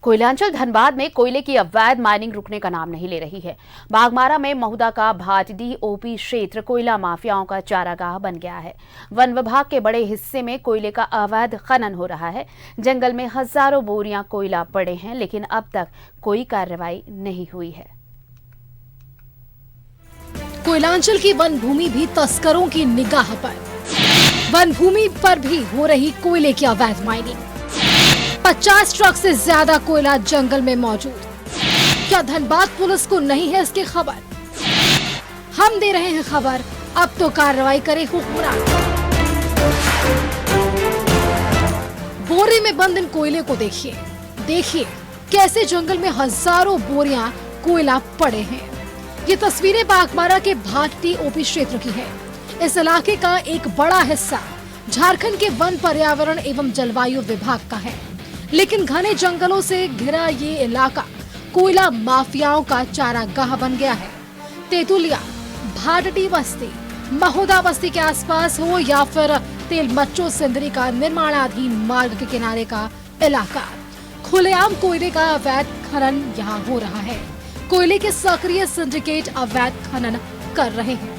कोयलांचल धनबाद में कोयले की अवैध माइनिंग रुकने का नाम नहीं ले रही है। बागमारा में महुदा का भाटडी ओपी क्षेत्र कोयला माफियाओं का चारागाह बन गया है। वन विभाग के बड़े हिस्से में कोयले का अवैध खनन हो रहा है। जंगल में हजारों बोरियां कोयला पड़े हैं, लेकिन अब तक कोई कार्रवाई नहीं हुई है। कोयलांचल की वन भूमि भी तस्करों की निगाह पर। वन भूमि पर भी हो रही कोयले की अवैध माइनिंग। 50 ट्रक से ज्यादा कोयला जंगल में मौजूद। क्या धनबाद पुलिस को नहीं है इसकी खबर? हम दे रहे हैं खबर, अब तो कार्रवाई करे हुक्मरान। बोरे में बंद इन कोयले को देखिए, देखिए कैसे जंगल में हजारों बोरियां कोयला पड़े हैं। ये तस्वीरें बागमारा के भाटडी ओपी क्षेत्र की है। इस इलाके का एक बड़ा हिस्सा झारखंड के वन पर्यावरण एवं जलवायु विभाग का है, लेकिन घने जंगलों से घिरा ये इलाका कोयला माफियाओं का चारागाह बन गया है। तेतुलिया, भाटडी बस्ती, महुदा बस्ती के आसपास हो या फिर तेलमच्चो सिंदरी का निर्माणाधीन मार्ग के किनारे का इलाका, खुलेआम कोयले का अवैध खनन यहाँ हो रहा है। कोयले के सक्रिय सिंडिकेट अवैध खनन कर रहे हैं।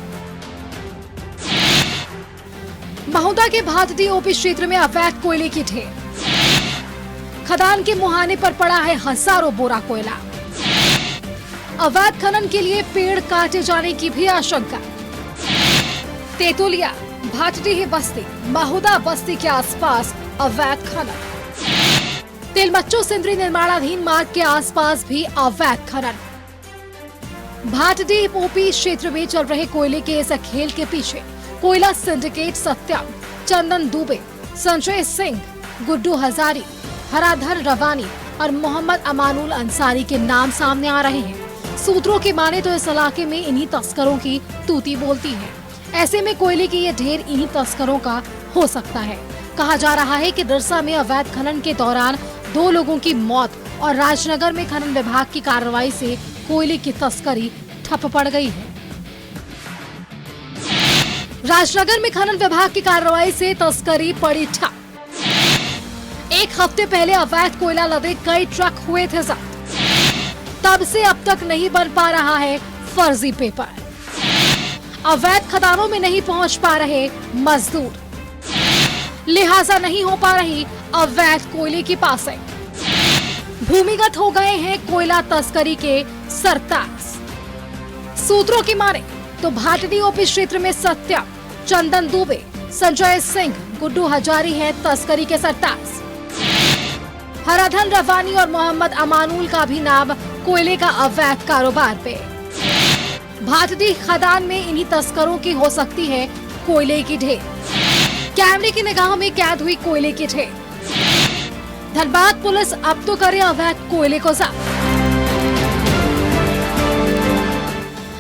महुदा के भाटडी ओपी क्षेत्र में अवैध कोयले की ढेर। खदान के मुहाने पर पड़ा है हजारों बोरा कोयला। अवैध खनन के लिए पेड़ काटे जाने की भी आशंका। तेतुलिया, भाटडी बस्ती, महुदा बस्ती के आसपास अवैध खनन। तेलमच्चो सिंदरी निर्माणाधीन मार्ग के आसपास भी अवैध खनन। भाटडी ओपी क्षेत्र में चल रहे कोयले के इस खेल के पीछे कोयला सिंडिकेट सत्यम, चंदन दुबे, संजय सिंह, गुड्डू हजारी, हराधर रवानी और मोहम्मद अमानुल अंसारी के नाम सामने आ रहे हैं। सूत्रों की माने तो इस इलाके में इन्हीं तस्करों की तूती बोलती है। ऐसे में कोयले की ये ढेर इन्हीं तस्करों का हो सकता है। कहा जा रहा है कि दिरसा में अवैध खनन के दौरान 2 लोगों की मौत और राजनगर में खनन विभाग की कार्रवाई से कोयले की तस्करी ठप पड़ गई है। राजनगर में खनन विभाग की कार्रवाई से तस्करी पड़ी ठप। 1 हफ्ते पहले अवैध कोयला लदे कई ट्रक हुए थे जब्त। तब से अब तक नहीं बन पा रहा है फर्जी पेपर। अवैध खदानों में नहीं पहुंच पा रहे मजदूर, लिहाजा नहीं हो पा रही अवैध कोयले की पासिंग। भूमिगत हो गए हैं कोयला तस्करी के सरताज। सूत्रों की माने तो भाटडी ओपी क्षेत्र में सत्यम, चंदन दुबे, संजय सिंह, गुड्डू हजारी है तस्करी के सरताज। हराधन रवानी और मोहम्मद अमानुल का भी नाम कोयले का अवैध कारोबार पे। भाटडी खदान में इन्हीं तस्करों की हो सकती है कोयले की ढेर। कैमरे की निगाह में कैद हुई कोयले की ढेर। धनबाद पुलिस अब तो करे अवैध कोयले को जब्त।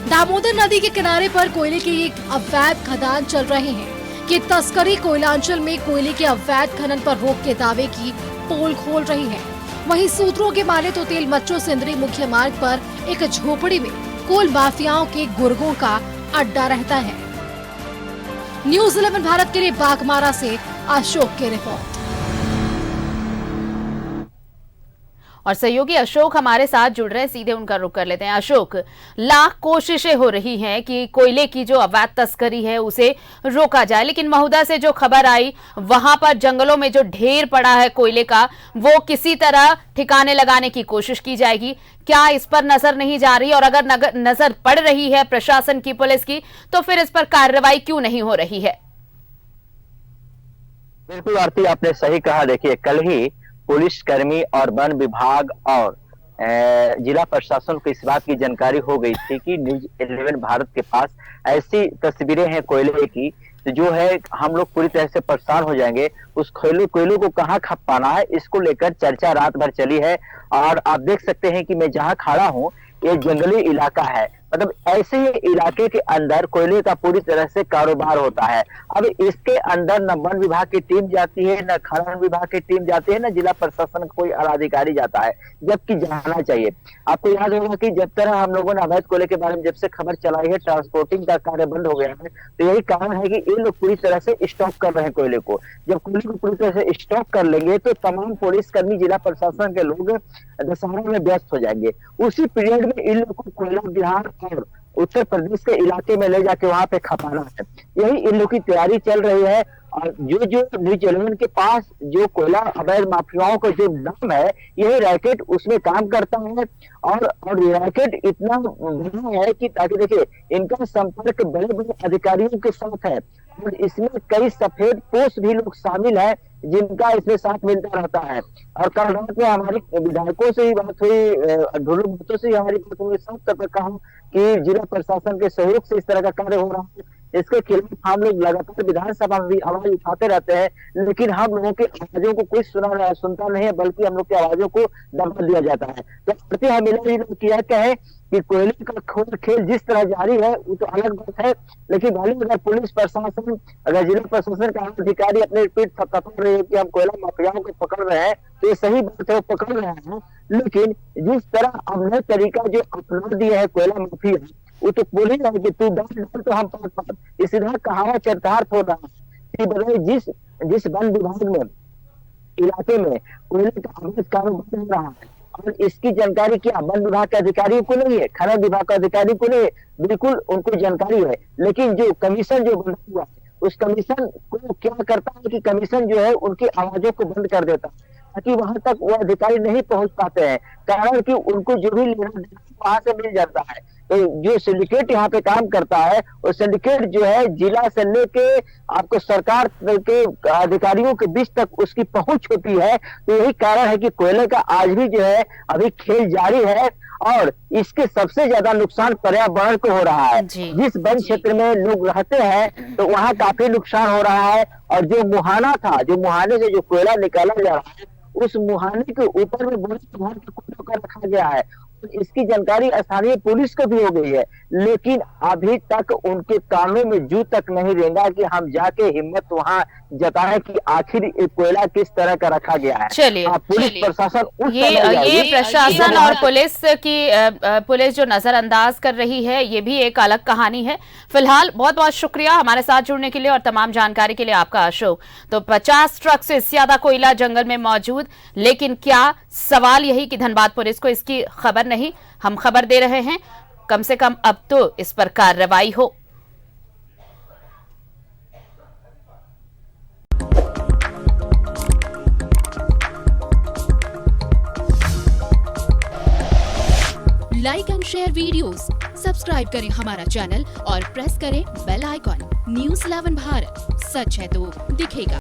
दामोदर नदी के किनारे पर कोयले के एक अवैध खदान चल रहे हैं कि तस्करी कोयलांचल में कोयले के अवैध खनन पर रोक के दावे की पोल खोल रही है। वहीं सूत्रों के माने तो तेलमच्चो सिंदरी मुख्य मार्ग पर एक झोपड़ी में कोल माफियाओं के गुर्गों का अड्डा रहता है। न्यूज़ 11 भारत के लिए बागमारा से अशोक की रिपोर्ट। और सहयोगी अशोक हमारे साथ जुड़ रहे हैं, सीधे उनका रुख कर लेते हैं। अशोक, लाख कोशिशें हो रही हैं कि कोयले की जो अवैध तस्करी है उसे रोका जाए, लेकिन महुदा से जो खबर आई वहां पर जंगलों में जो ढेर पड़ा है कोयले का वो किसी तरह ठिकाने लगाने की कोशिश की जाएगी। क्या इस पर नजर नहीं जा रही? और अगर नजर पड़ रही है प्रशासन की, पुलिस की, तो फिर इस पर कार्रवाई क्यों नहीं हो रही है? बिल्कुल आरती, आपने सही कहा। देखिए, कल ही पुलिस कर्मी और वन विभाग और जिला प्रशासन को इस बात की जानकारी हो गई थी कि न्यूज़ 11 भारत के पास ऐसी तस्वीरें हैं कोयले की, तो जो है हम लोग पूरी तरह से परेशान हो जाएंगे। उस कोयलों को कहाँ खपाना है, इसको लेकर चर्चा रात भर चली है। और आप देख सकते हैं कि मैं जहाँ खड़ा हूँ ये जंगली इलाका है। मतलब ऐसे ही इलाके के अंदर कोयले का पूरी तरह से कारोबार होता है। अब इसके अंदर न वन विभाग की टीम जाती है, न खनन विभाग की टीम जाती है, न जिला प्रशासन का कोई अधिकारी जाता है, जबकि जाना चाहिए। आपको याद होगा कि जब तरह हम लोगों ने अवैध कोयले के बारे में जब से खबर चलाई है, ट्रांसपोर्टिंग का कार्य बंद हो गया है, तो यही कारण है कि ये लोग पूरी तरह से स्टॉक कर रहे हैं कोयले को। जब कोयले को पूरी तरह से स्टॉक कर लेंगे तो तमाम पुलिसकर्मी, जिला प्रशासन के लोग दशहरा में व्यस्त हो जाएंगे। उसी पीरियड में इन लोगों को कोयला बिहार और उत्तर प्रदेश के इलाके में ले जाके वहां पे खपाना है, यही इन लोग की तैयारी चल रही है। और जो न्यूज 11 के पास जो कोयला अवैध माफियाओं का जो नाम है, यही रैकेट उसमें काम करता है। और रैकेट इतना बड़ा है कि ताकि देखिए इनका संपर्क बड़े बड़े अधिकारियों के साथ है, और इसमें कई सफेद पोस्ट भी लोग शामिल है जिनका इसमें साथ मिलता रहता है। और कल रात में हमारी विधायकों से ही बात हुई, ढोलू भट्टों से ही हमारी बात हुई, साफ तौर पर कहा कि जिला प्रशासन के सहयोग से इस तरह का कार्य हो रहा है। इसके खिलाफ हम लोग लगातार विधानसभा में भी आवाज उठाते रहते हैं, लेकिन हम लोगों की आवाजों को कोई सुनता नहीं है, बल्कि हम लोग की आवाजों को दबा दिया जाता है। तो भारतीय हमें किया क्या है कि कोयले का खेल जिस तरह जारी है वो तो अलग बात है, लेकिन भले अगर पुलिस प्रशासन, अगर जिला प्रशासन का अधिकारी अपने पीठ थपथपा रहे हैं कि हम कोयला माफियाओं को पकड़ रहे हैं, तो ये सही बात है, वो पकड़ रहे हैं। लेकिन जिस तरह अब नया तरीका जो अपना दिया है कोयला माफिया, वो तो बोल ही रहा है कि तू डाल तो हम पास, सीधा कहावत चरितार्थ हो रहा है कि जिस वन विभाग में इलाके में कोयले का अवैध कारोबार हो रहा है, और इसकी जानकारी क्या वन विभाग के अधिकारियों को नहीं है, खनन विभाग के अधिकारी को नहीं है, बिल्कुल उनको जानकारी है। लेकिन जो कमीशन जो बना हुआ है, उस कमीशन को क्या करता है कि कमीशन जो है उनकी आवाजों को बंद कर देता है, ताकि वहां तक वो अधिकारी नहीं पहुंच पाते हैं, कारण कि उनको जो भी लेना देना वहां से मिल जाता है। तो जो सिंडिकेट यहाँ पे काम करता है, वो सिंडिकेट जो है जिला से लेके आपको सरकार के अधिकारियों के बीच तक उसकी पहुंच होती है। तो यही कारण है कि कोयले का आज भी जो है अभी खेल जारी है, और इसके सबसे ज्यादा नुकसान पर्यावरण को हो रहा है। जिस वन क्षेत्र में लोग रहते हैं तो वहाँ काफी नुकसान हो रहा है, और जो मुहाना था, जो मुहाने से जो कोयला निकाला जा रहा है, उस मुहाने के ऊपर में बड़े प्रभाव के कोयलों का रखा गया है। इसकी जानकारी स्थानीय पुलिस को भी हो गई है, लेकिन अभी तक उनके कानों में जू तक नहीं रहेगा कि हम जाके हिम्मत वहां जताएं कि आखिर कोयला किस तरह का रखा गया है। चलिए, पुलिस प्रशासन ये प्रशासन और पुलिस जो नजरअंदाज कर रही है, ये भी एक अलग कहानी है। फिलहाल बहुत बहुत शुक्रिया हमारे साथ जुड़ने के लिए और तमाम जानकारी के लिए आपका अशोक। तो 50 ट्रक से ज्यादा कोयला जंगल में मौजूद, लेकिन क्या सवाल यही कि धनबाद पुलिस को इसकी खबर नहीं। हम खबर दे रहे हैं, कम से कम अब तो इस पर कार्रवाई हो। Like and share videos, subscribe करें हमारा चैनल और प्रेस करें बेल आइकॉन। न्यूज़ 11 भारत, सच है तो दिखेगा।